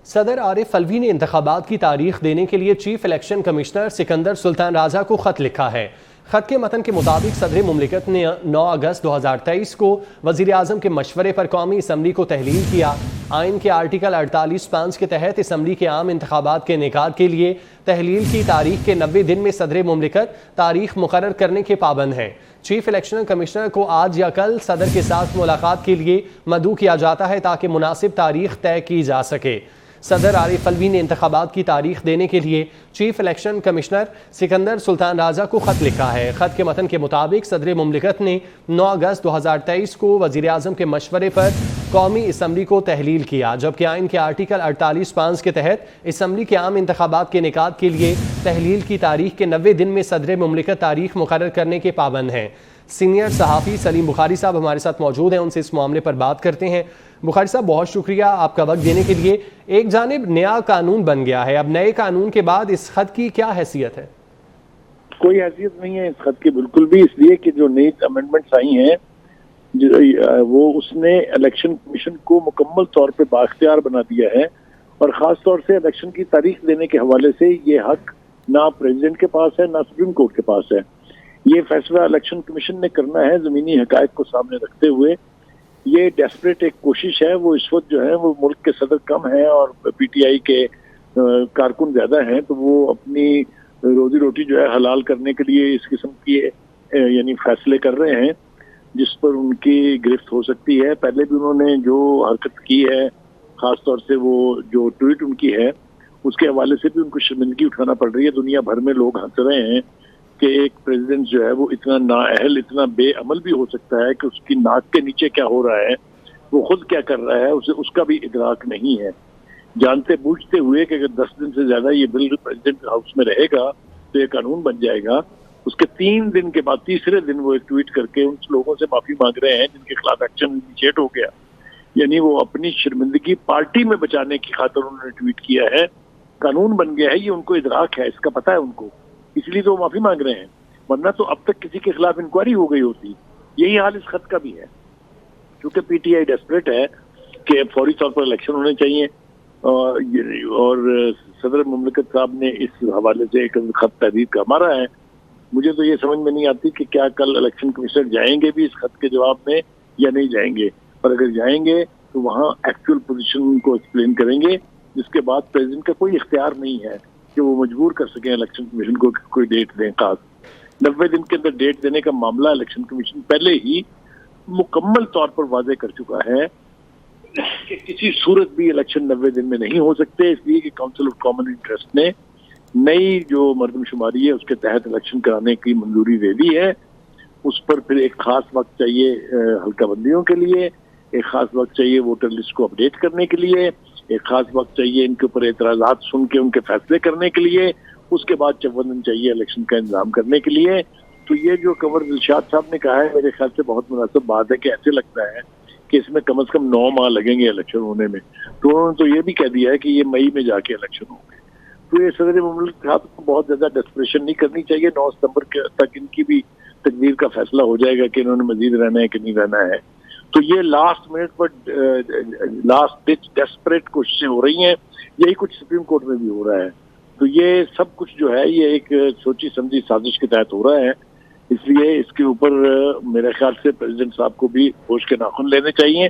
صدر عارف الوی نے انتخابات کی تاریخ دینے کے لیے چیف الیکشن کمشنر سکندر سلطان رازا کو خط لکھا ہے۔ خط کے متن کے مطابق صدر مملکت نے 9 اگست 2023 کو وزیر اعظم کے مشورے پر قومی اسمبلی کو تحلیل کیا۔ آئین کے آرٹیکل 48(5) کے تحت اسمبلی کے عام انتخابات کے انعقاد کے لیے تحلیل کی تاریخ کے 90 دن میں صدر مملکت تاریخ مقرر کرنے کے پابند ہیں۔ چیف الیکشن کمشنر کو آج یا کل صدر کے ساتھ ملاقات کے لیے مدعو کیا جاتا ہے تاکہ مناسب تاریخ طے کی جا سکے۔ صدر عارف الوی نے انتخابات کی تاریخ دینے کے لیے چیف الیکشن کمشنر سکندر سلطان رازا کو خط لکھا ہے۔ خط کے متن کے مطابق صدر مملکت نے 9 اگست 2023 کو وزیر اعظم کے مشورے پر قومی اسمبلی کو تحلیل کیا، جبکہ آئین کے آرٹیکل 48(5) کے تحت اسمبلی کے عام انتخابات کے انعقاد کے لیے تحلیل کی تاریخ کے 90 دن میں صدر مملکت تاریخ مقرر کرنے کے پابند ہیں۔ سینئر صحافی سلیم بخاری صاحب ہمارے ساتھ موجود ہیں، ان سے اس معاملے پر بات کرتے ہیں۔ بخاری صاحب، بہت شکریہ آپ کا وقت دینے کے لیے۔ ایک جانب نیا قانون بن گیا ہے، اب نئے قانون کے بعد اس خط کی کیا حیثیت ہے؟ کوئی حیثیت نہیں ہے اس خط کی بالکل بھی، اس لیے کہ جو نئی امینڈمنٹس آئی ہیں وہ اس نے الیکشن کمیشن کو مکمل طور پہ بااختیار بنا دیا ہے، اور خاص طور سے الیکشن کی تاریخ دینے کے حوالے سے یہ حق نہ پریزیڈنٹ کے پاس ہے نہ سپریم کورٹ کے پاس ہے۔ یہ فیصلہ الیکشن کمیشن نے کرنا ہے زمینی حقائق کو سامنے رکھتے ہوئے۔ یہ ڈیسپریٹ ایک کوشش ہے، وہ اس وقت جو ہے وہ ملک کے صدر کم ہیں اور پی ٹی آئی کے کارکن زیادہ ہیں، تو وہ اپنی روزی روٹی جو ہے حلال کرنے کے لیے اس قسم کی یعنی فیصلے کر رہے ہیں جس پر ان کی گرفت ہو سکتی ہے۔ پہلے بھی انہوں نے جو حرکت کی ہے، خاص طور سے وہ جو ٹویٹ ان کی ہے اس کے حوالے سے بھی ان کو شرمندگی اٹھانا پڑ رہی ہے۔ دنیا بھر میں لوگ ہنس رہے ہیں کہ ایک پریزیڈنٹ جو ہے وہ اتنا نااہل، اتنا بے عمل بھی ہو سکتا ہے کہ اس کی ناک کے نیچے کیا ہو رہا ہے، وہ خود کیا کر رہا ہے، اسے اس کا بھی ادراک نہیں ہے، جانتے بوجھتے ہوئے کہ اگر 10 دن سے زیادہ یہ بل پریزیڈنٹ ہاؤس میں رہے گا تو یہ قانون بن جائے گا۔ اس کے 3 دن کے بعد تیسرے دن وہ ایک ٹویٹ کر کے ان لوگوں سے معافی مانگ رہے ہیں جن کے خلاف ایکشن انیشیٹ ہو گیا، یعنی وہ اپنی شرمندگی پارٹی میں بچانے کی خاطر انہوں نے ٹویٹ کیا ہے۔ قانون بن گیا ہے، یہ ان کو ادراک ہے، اس کا پتہ ہے ان کو، اس لیے تو وہ معافی مانگ رہے ہیں، ورنہ تو اب تک کسی کے خلاف انکوائری ہو گئی ہوتی۔ یہی حال اس خط کا بھی ہے، کیونکہ پی ٹی آئی ڈیسپریٹ ہے کہ فوری طور پر الیکشن ہونے چاہیے، اور صدر مملکت صاحب نے اس حوالے سے ایک خط تحریر کا مارا ہے۔ مجھے تو یہ سمجھ میں نہیں آتی کہ کیا کل الیکشن کمشنر جائیں گے بھی اس خط کے جواب میں یا نہیں جائیں گے، اور اگر جائیں گے تو وہاں ایکچوئل پوزیشن کو ایکسپلین کریں گے، جس کے بعد پریزیڈنٹ کا کوئی اختیار نہیں ہے کہ وہ مجبور کر سکیں الیکشن کمیشن کو کہ کوئی ڈیٹ دیں خاص۔ 90 دن کے اندر ڈیٹ دینے کا معاملہ الیکشن کمیشن پہلے ہی مکمل طور پر واضح کر چکا ہے کہ کسی صورت بھی الیکشن 90 دن میں نہیں ہو سکتے، اس لیے کہ کونسل آف کامن انٹرسٹ نے نئی جو مردم شماری ہے اس کے تحت الیکشن کرانے کی منظوری دے دی ہے۔ اس پر پھر ایک خاص وقت چاہیے حلقہ بندیوں کے لیے، ایک خاص وقت چاہیے ووٹر لسٹ کو اپڈیٹ کرنے کے لیے، ایک خاص وقت چاہیے ان کے اوپر اعتراضات سن کے ان کے فیصلے کرنے کے لیے، اس کے بعد 54 دن چاہیے الیکشن کا انتظام کرنے کے لیے۔ تو یہ جو کنور دلشاد صاحب نے کہا ہے میرے خیال سے بہت مناسب بات ہے کہ ایسے لگتا ہے کہ اس میں کم از کم 9 ماہ لگیں گے الیکشن ہونے میں، تو انہوں نے تو یہ بھی کہہ دیا ہے کہ یہ مئی میں جا کے الیکشن ہوں گے۔ تو یہ صدر مملکت صاحب کو بہت زیادہ ڈسپریشن نہیں کرنی چاہیے، 9 ستمبر تک ان کی بھی تقدیر کا فیصلہ ہو جائے گا کہ انہوں نے مزید رہنا ہے کہ نہیں رہنا ہے۔ تو یہ لاسٹ منٹ پر لاسٹ ڈچ ڈیسپریٹ کوششیں ہو رہی ہیں، یہی کچھ سپریم کورٹ میں بھی ہو رہا ہے۔ تو یہ سب کچھ جو ہے یہ ایک سوچی سمجھی سازش کے تحت ہو رہا ہے، اس لیے اس کے اوپر میرے خیال سے پریزیڈنٹ صاحب کو بھی ہوش کے ناخن لینے چاہیے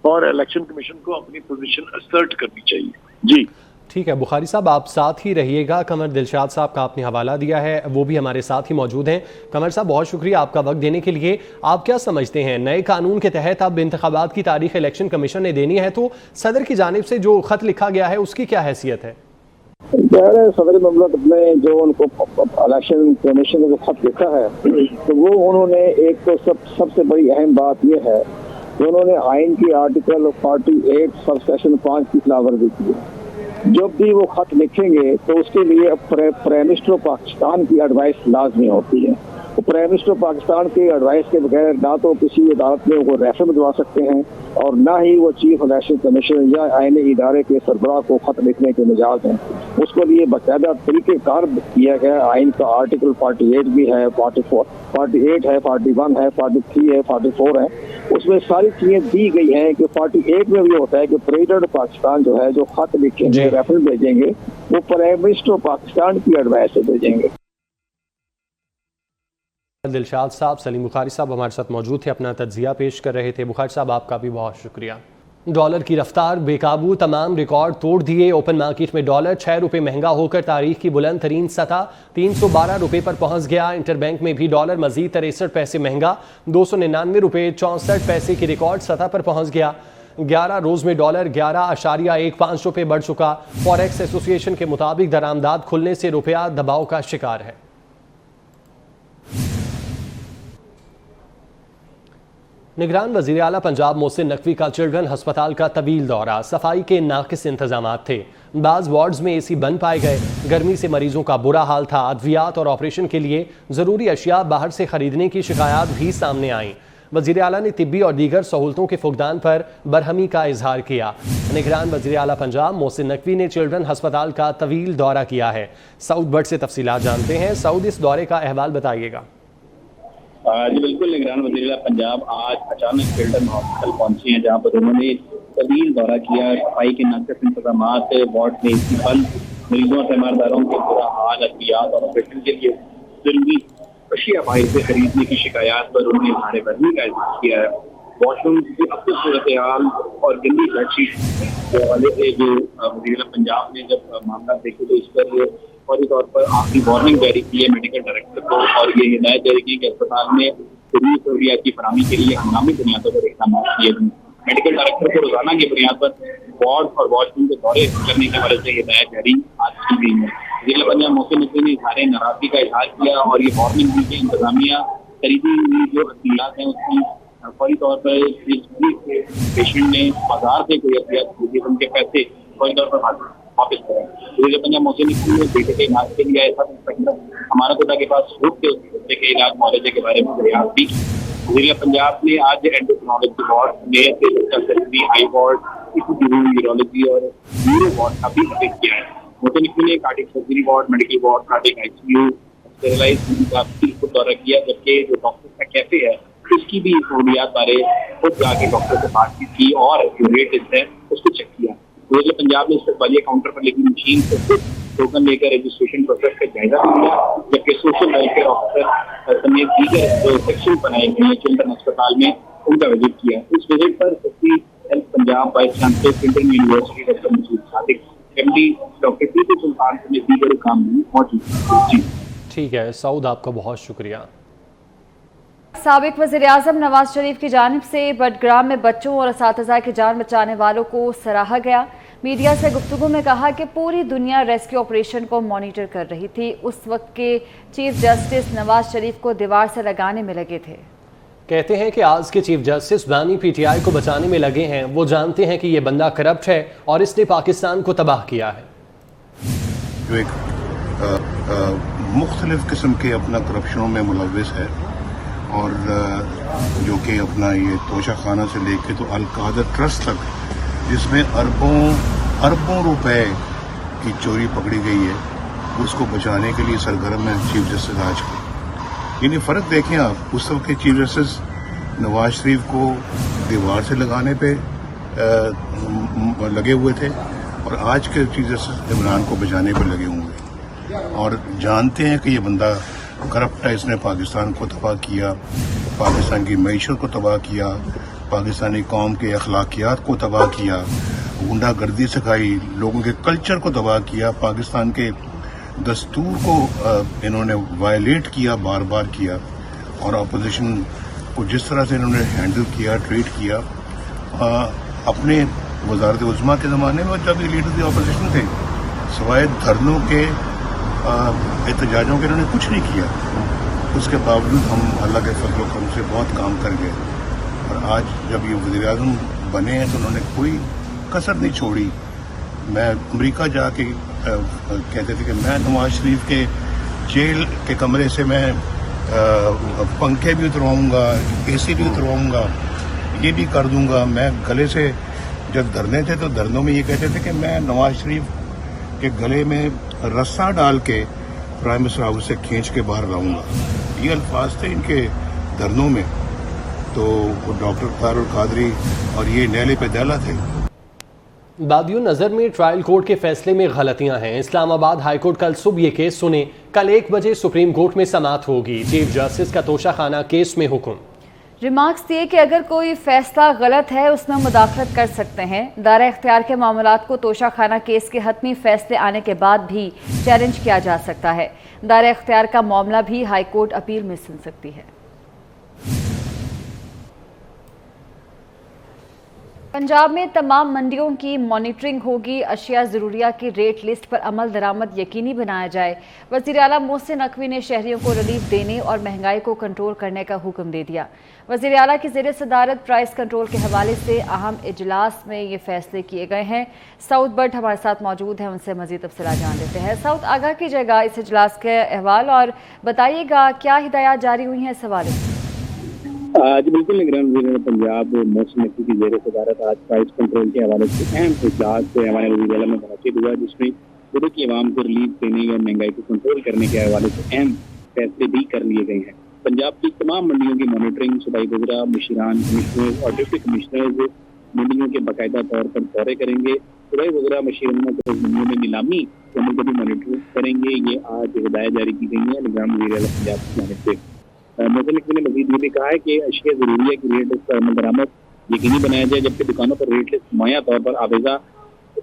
اور الیکشن کمیشن کو اپنی پوزیشن اسرٹ کرنی چاہیے۔ جی ٹھیک ہے بخاری صاحب، آپ ساتھ ہی رہیے گا۔ قمر دلشاد صاحب کا آپ نے حوالہ دیا ہے، وہ بھی ہمارے ساتھ ہی موجود ہیں۔ قمر صاحب، بہت شکریہ آپ کا وقت دینے کے لیے۔ آپ کیا سمجھتے ہیں نئے قانون کے تحت اب انتخابات کی تاریخ الیکشن کمیشن نے دینی ہے، تو صدر کی جانب سے جو خط لکھا گیا ہے اس کی کیا حیثیت ہے؟ صدر مملکت نے جو ان کو الیکشن کمیشن نے جو خط لکھا ہے تو وہ انہوں نے ایک تو سب سے بڑی اہم بات یہ ہے کہ انہوں نے آئین کی آرٹیکل 48 سب سیکشن 5 کی خلاف ورزی کی ہے۔ جب بھی وہ خط لکھیں گے تو اس کے لیے پرائم منسٹر پاکستان کی ایڈوائس لازمی ہوتی ہے۔ پرائم منسٹر پاکستان کی ایڈوائس کے بغیر نہ تو کسی عدالت میں وہ ریفر بجوا سکتے ہیں اور نہ ہی وہ چیف الیکشن کمیشن یا آئینی ادارے کے سربراہ کو خط لکھنے کے مجاز ہیں۔ उसके लिए बाकायदा तरीक़ेकार किया गया। आइन का आर्टिकल 48 भी है, 48 है, 41 है, 43 है, 44 है। उसमें सारी चीज़ें दी गई हैं कि 48 में भी होता है कि प्रेसिडेंट पाकिस्तान जो है, जो खत लिखेंगे, रेफरेंस भेजेंगे, वो प्राइम मिनिस्टर पाकिस्तान की एडवाइस से भेजेंगे। दिलशाद साहब, सलीम बुखारी साहब हमारे साथ मौजूद थे, अपना तज्जिया पेश कर रहे थे। बुखारी साहब, आपका भी बहुत शुक्रिया। डॉलर की रफ्तार बेकाबू, तमाम रिकॉर्ड तोड़ दिए। ओपन मार्केट में डॉलर 6 रुपये महंगा होकर तारीख की बुलंद तरीन सतह 312 रुपये पर पहुंच गया। इंटरबैंक में भी डॉलर मजीद 63 पैसे महंगा 299 रुपये 64 पैसे की रिकॉर्ड सतह पर पहुंच गया। 11 रोज में डॉलर 11.15 रुपये बढ़ चुका। फॉरेक्स एसोसिएशन के मुताबिक दरामदाद खुलने से रुपया दबाव का शिकार है। निगरान वज़ीर आला पंजाब मोहसिन नकवी का चिल्ड्रन हस्पताल का तवील दौरा, सफाई के नाकिस इंतजामात थे, बाज़ वार्ड्स में एसी बंद पाए गए, गर्मी से मरीजों का बुरा हाल था, अद्वियात और ऑपरेशन के लिए ज़रूरी अशिया बाहर से खरीदने की शिकायत भी सामने आईं। वज़ीर आला ने तिब्बी और दीगर सहूलतों के फुकदान पर बरहमी का इजहार किया। निगरान वज़ीर आला पंजाब मोहसिन नकवी ने चिल्ड्रन हस्पताल का तवील दौरा किया है। सऊद भट्ट से तफसीलात जानते हैं। सऊद, इस दौरे का अहवाल बताइएगा। जी बिल्कुल, निगरान वज़ीर पंजाब आज अचानक चिल्ड्रन हॉस्पिटल पहुंचे हैं, जहां पर उन्होंने तवील दौरा किया। सफाई के नाकिस इंतजामात, वार्ड में एसी बंद, मरीजों और तीमारदारों के बुरा हाल, अद्वियात और ऑपरेशन के लिए जरूरी अशिया बाहर से खरीदने की शिकायत पर उन्होंने इजहार बरहमी का इजहार किया है। वॉशरूम की अब सूरत हाल और गंदी बेडशीट के हवाले से जो वज़ीर पंजाब ने जब मामला देखे तो इस पर फौरी तौर पर आखिरी वार्निंग जारी की है मेडिकल डायरेक्टर को, और ये हिदायत जारी की कि अस्पताल में जरूरी सहूलियात की फराहमी के लिए हंगामी बुनियादों पर इकदाम किए गए। मेडिकल डायरेक्टर को रोजाना की बुनियाद पर वार्ड और वॉशरूम के दौरे करने की वजह से हिदायत जारी आज की गई है। जिला पंजाब मोहसिन नकवी ने इजहार नाराजगी का इजहार किया और ये वार्निंग दी कि इंतजामिया खरीदी हुई जो अद्वियात हैं उसकी फौरी तौर पर पेशेंट ने बाजार से कोई अद्वियात खरीदी, उनके पैसे फौरी तौर पर वापस करें। जिला पंजाब मोहसिन नकवी ने बेटे के इलाज के लिए ऐसा हमारा खुदा के पास छूट के बच्चे के इलाज मुआवजे के बारे में दरियाफ्त भी की। जिला पंजाब ने आज एंडोक्रिनोलॉजी वार्ड में हाई वार्ड, यूरोलॉजी और न्यूरो वार्ड का भी अपडेट किया है। मोहसिन नकवी ने cardiac surgery ward, medical ward, cardiac ICU, sterilise का भी दौरा किया, जबकि जो डॉक्टर का कैफे है उसकी भी सहूलियात बारे खुद जाके डॉक्टर से बातचीत की और जो रेट है उसको चेक किया। जिला पंजाब ने इस्तेमाली काउंटर पर लगी मशीन से खुद टोकन लेकर रजिस्ट्रेशन प्रोसेस का जायजा लिया, जबकि सोशल वेलफेयर ऑफिसर समेत दीगर जो सेक्शन बनाए गए हैं चिल्ड्रन अस्पताल में उनका विजिट किया। इस विजिट पर health Punjab vice chancellor children university doctor Masood Sadiq, MD doctor Tipu Sultan समेत दीगर काम भी मौजूद। ठीक है सऊद, आपका बहुत शुक्रिया। साबिक वज़ीर-ए-आज़म नवाज शरीफ की जानिब से बडग्राम में बच्चों और असातिज़ा की जान बचाने वालों को सराहा गया। मीडिया से गुफ्तगू में कहा कि पूरी दुनिया रेस्क्यू ऑपरेशन को मॉनिटर कर रही थी। उस वक्त के चीफ जस्टिस नवाज शरीफ को दीवार से लगाने में लगे थे। कहते हैं कि आज के चीफ जस्टिस बानी पीटीआई को बचाने में लगे हैं। वो जानते हैं कि ये बंदा करप्ट है और इसने पाकिस्तान को तबाह किया है। जो एक मुख्तलिफ किस्म के अपना करप्शनों में मुलव्विस है और जो कि अपना ये तोशा खाना से लेके तो अल-कादर ट्रस्ट तक, जिसमें अरबों रुपए की चोरी पकड़ी गई है, उसको बचाने के लिए सरगर्म है चीफ जस्टिस आज के। यानी फ़र्क देखें आप, उस वक्त के चीफ जस्टिस नवाज शरीफ को दीवार से लगाने पे लगे हुए थे और आज के चीफ जस्टिस इमरान को बचाने पे लगे हुए हैं और जानते हैं कि ये बंदा करप्ट है, इसने पाकिस्तान को तबाह किया, पाकिस्तान की मईशत को तबाह किया, पाकिस्तानी कौम के अखलाकियात को तबाह किया, गुंडागर्दी सिखाई, लोगों के कल्चर को तबाह किया, पाकिस्तान के दस्तूर को इन्होंने वायलेट किया, बार बार किया और अपोजिशन को जिस तरह से इन्होंने हैंडल किया, ट्रीट किया। अपने वजारत उज़्मा के ज़माने में जब ये लीडर अपोजिशन थे, सवाए धरनों के एहतजाजों के इन्होंने कुछ नहीं किया। उसके बावजूद हम अल्लाह के फजल व करम से बहुत काम कर गए और आज जब ये वज़ीर-ए-आज़म बने हैं तो उन्होंने कोई कसर नहीं छोड़ी। मैं अमेरिका जाके कहते थे कि मैं नवाज शरीफ के जेल के कमरे से मैं पंखे भी उतरवाऊंगा, एसी भी उतरवाऊंगा, ये भी कर दूंगा। मैं गले से जब धरने थे तो धरनों में ये कहते थे कि मैं नवाज शरीफ कि गले में रस्सा डाल के प्राइम मिनिस्टर हाउस से खींच के बाहर लाऊंगा। ये अल्फाज थे इनके धरनों में। तो वो डॉक्टर फारुल कादरी और ये नैले पे दहला थे। बादियों नज़र में ट्रायल कोर्ट के फैसले में गलतियां हैं। इस्लामाबाद हाई कोर्ट कल सुबह ये केस सुने। कल 1 बजे सुप्रीम कोर्ट में समाअत होगी। चीफ जस्टिस का तोशाखाना केस में हुक्म। रिमार्क्स दिए कि अगर कोई फैसला गलत है उसमें मुदाखलत कर सकते हैं। दायरा इख्तियार के मामलात को तोशाखाना केस के हतमी फैसले आने के बाद भी चैलेंज किया जा सकता है। दायरा इख्तियार का मामला भी हाई कोर्ट अपील में सुन सकती है। पंजाब में तमाम मंडियों की मॉनिटरिंग होगी। अशिया ज़रूरिया की रेट लिस्ट पर अमल दरामद यकीनी बनाया जाए। वज़ीर आला मोहसिन नकवी ने शहरियों को रिलीफ देने और महंगाई को कंट्रोल करने का हुक्म दे दिया। वज़ीर आला की ज़ेर सदारत प्राइस कंट्रोल के हवाले से अहम इजलास में ये फैसले किए गए हैं। साउथ बट हमारे साथ मौजूद हैं, उनसे मज़ीद तफसीलात जान लेते हैं। साउथ, आगाह कीजिएगा इस इजलास के अहवाल और बताइएगा क्या हिदायत जारी हुई हैं इस हवाले से। जी बिल्कुल, निगरान वज़ीर पंजाब मोहसिन नकवी की ज़ेर सदारत आज प्राइस कंट्रोल के हवाले से अहम इजलास हमारे वज़ीर आला में मुनक़िद हुआ, जिसमें सूबे की आवाम को रिलीफ देने और महंगाई को कंट्रोल करने के हवाले से अहम फैसले भी कर लिए गए हैं। पंजाब की तमाम मंडियों की मॉनिटरिंग सूबाई वज़रा, मुशीरान, कमिश्नर और डिप्टी कमिश्नर मंडियों के बाकायदा तौर पर दौरे करेंगे। सूबाई वज़रा मशीरान मंडियों में नीलामी अमल को भी मॉनिटर करेंगे। ये आज हिदायत जारी की गई है निगरान वज़ीर आला पंजाब की जानिब से। मोहसिन नकवी ने मज़ीद ये भी कहा है कि अशिया ज़रूरिया की रेट लिस्ट पर अमल दरामद यकीनी बनाया जाए, जबकि दुकानों पर रेट लिस्ट मुहैया तौर पर आवेज़ा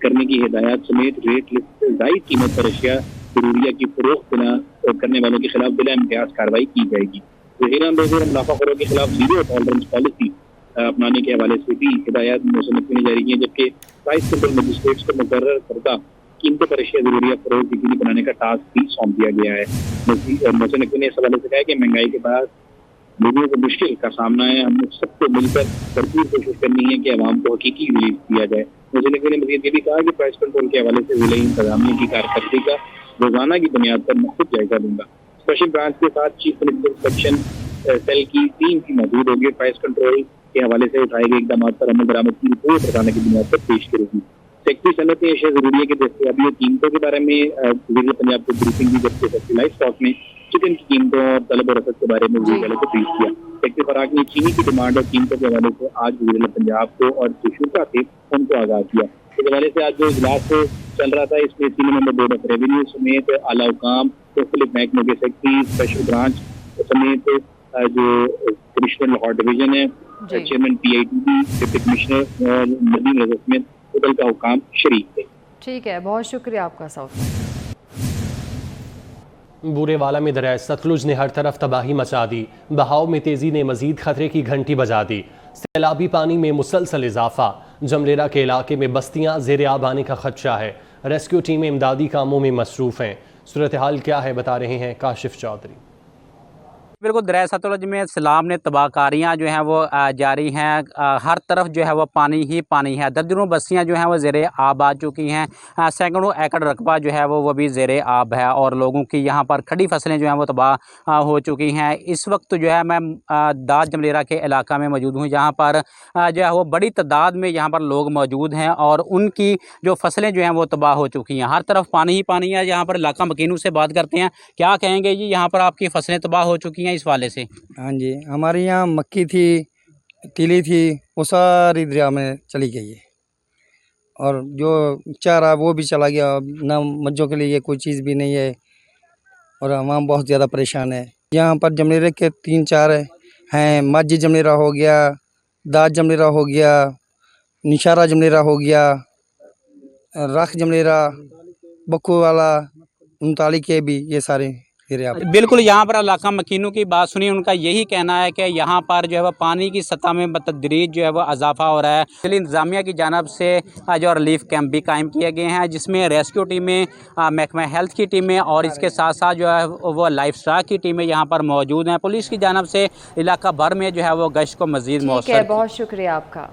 करने की हिदायत समेत रेट लिस्ट से ज़ायद कीमत पर अशिया ज़रूरिया की फरोख्त करने वालों के खिलाफ बिला इम्तियाज़ कार्रवाई की जाएगी। ज़हीरान रोज़ मुनाफाखोरों के खिलाफ ज़ीरो टॉलरेंस पॉलिसी अपनाने के हवाले से भी हिदायत मोहसिन नकवी ने जारी की है, जबकि प्राइस कंट्रोल मजिस्ट्रेट्स को मुकर्रर करदा कीमतों पर अशिया ज़रूरिया फरोख्त यकीनी बनाने का टास्क भी सौंप दिया गया है। मोहसिन नकवी ने इस हवाले से कहा कि महंगाई के बाद लोगों को मुश्किल का सामना है, हम सबको मिलकर भरपूर कोशिश करनी है कि आवाम को हकीकी रिलीफ दिया जाए। मोहसिन नकवी ने मज़ीद ये भी कहा कि प्राइस कंट्रोल के हवाले से ज़िला इंतजामिया की कारकर्दगी का रोजाना की बुनियाद पर मैं खुद जायजा लूंगा। स्पेशल ब्रांच के साथ चीफ मिनिस्टर सेक्शन सेल की टीम की मौजूद होगी। प्राइस कंट्रोल के हवाले से उठाए गए इकदाम पर अमल दरामद की रिपोर्ट रोजाना की बुनियाद पर पेश करेगी। सेक्रेटरी सनत अशिया ज़रूरिया के दस्तयाबी और कीमतों के बारे में वज़ीर पंजाब को ब्रीफिंग दी, जबकि सेक्रेटरी लाइफ स्टॉक में चिकन की कीमतों और तलब और रसद के बारे में वज़ीर आला को ब्रीफ किया। सेक्रेटरी फराक ने चीनी की डिमांड और कीमतों के हवाले से आज वज़ीर आला पंजाब को और जो शुरा थे उनको आगाह किया। इस हवाले से आज जो इजलास चल रहा था, इसमें senior member board of revenue समेत आला हुकाम, मुख्तलिफ महकमों के सेक्रेटरी, स्पेशल ब्रांच समेत जो कमिश्नर लाहौर डिवीजन है, चेयरमैन PITB, डिप्टी कमिश्नर और नदीम रज़ा समेत उदल का हुकाम शरीक थे। ठीक है, बहुत शुक्रिया आपका साउथ। बूरेवाला में दरिया सतलुज ने हर तरफ तबाही मचा दी। बहाव में तेजी ने मजीद खतरे की घंटी बजा दी। सैलाबी पानी में मुसलसल इजाफा। जमलेरा के इलाके में बस्तियां ज़ेर आब आने का खदशा है। रेस्क्यू टीमें इमदादी कामों में मसरूफ़ हैं। सूरत हाल क्या है बता रहे हैं काशिफ चौधरी। बिल्कुल, दरिया सतलुज में सैलाब ने तबाहकारियाँ जो हैं वो जारी हैं। हर तरफ जो है वो पानी ही पानी है। दर्जनों बस्तियाँ जो हैं वो ज़ेरे आब आ चुकी हैं। सैकड़ों एकड़ रकबा जो है वो भी ज़ेरे आब है और लोगों की यहाँ पर खड़ी फसलें जो हैं वो तबाह हो चुकी हैं। इस वक्त जो है मैं दाद जमलेरा के इलाका में मौजूद हूँ, जहाँ पर जो है वो बड़ी तादाद में यहाँ पर लोग मौजूद हैं और उनकी जो फसलें जो हैं वो तबाह हो चुकी हैं। हर तरफ पानी ही पानी है। यहाँ पर इलाका मकीनों से बात करते हैं, क्या कहेंगे जी, यहाँ पर आपकी फसलें तबाह हो चुकी हैं इस वाले से? हाँ जी, हमारे यहाँ मक्की थी, तिली थी, वो सारी दरिया में चली गई है और जो चारा वो भी चला गया। ना मज्जों के लिए कोई चीज़ भी नहीं है और हम बहुत ज़्यादा परेशान है। यहाँ पर जमलेरे के 3-4 हैं। माजी जमलेरा हो गया, दाद जमलेरा हो गया, निशारा जमलेरा हो गया, रख जमलेरा, बक्कू वाला, उनताली के भी, ये सारे। बिल्कुल, यहाँ पर इलाका मकीनों की बात सुनी, उनका यही कहना है कि यहाँ पर जो है वो पानी की सतह में बतदरीज जो है वो इजाफा हो रहा है। इसलिए इंतजामिया की जानब से जो रिलीफ कैंप भी कायम किए गए हैं, जिसमें रेस्क्यू टीमें, महकमा हेल्थ की टीमें और इसके साथ साथ जो है वो लाइफ स्टॉक की टीमें यहाँ पर मौजूद हैं। पुलिस की जानब से इलाका भर में जो है वो गश्त को मज़ीद मौसर। बहुत शुक्रिया आपका।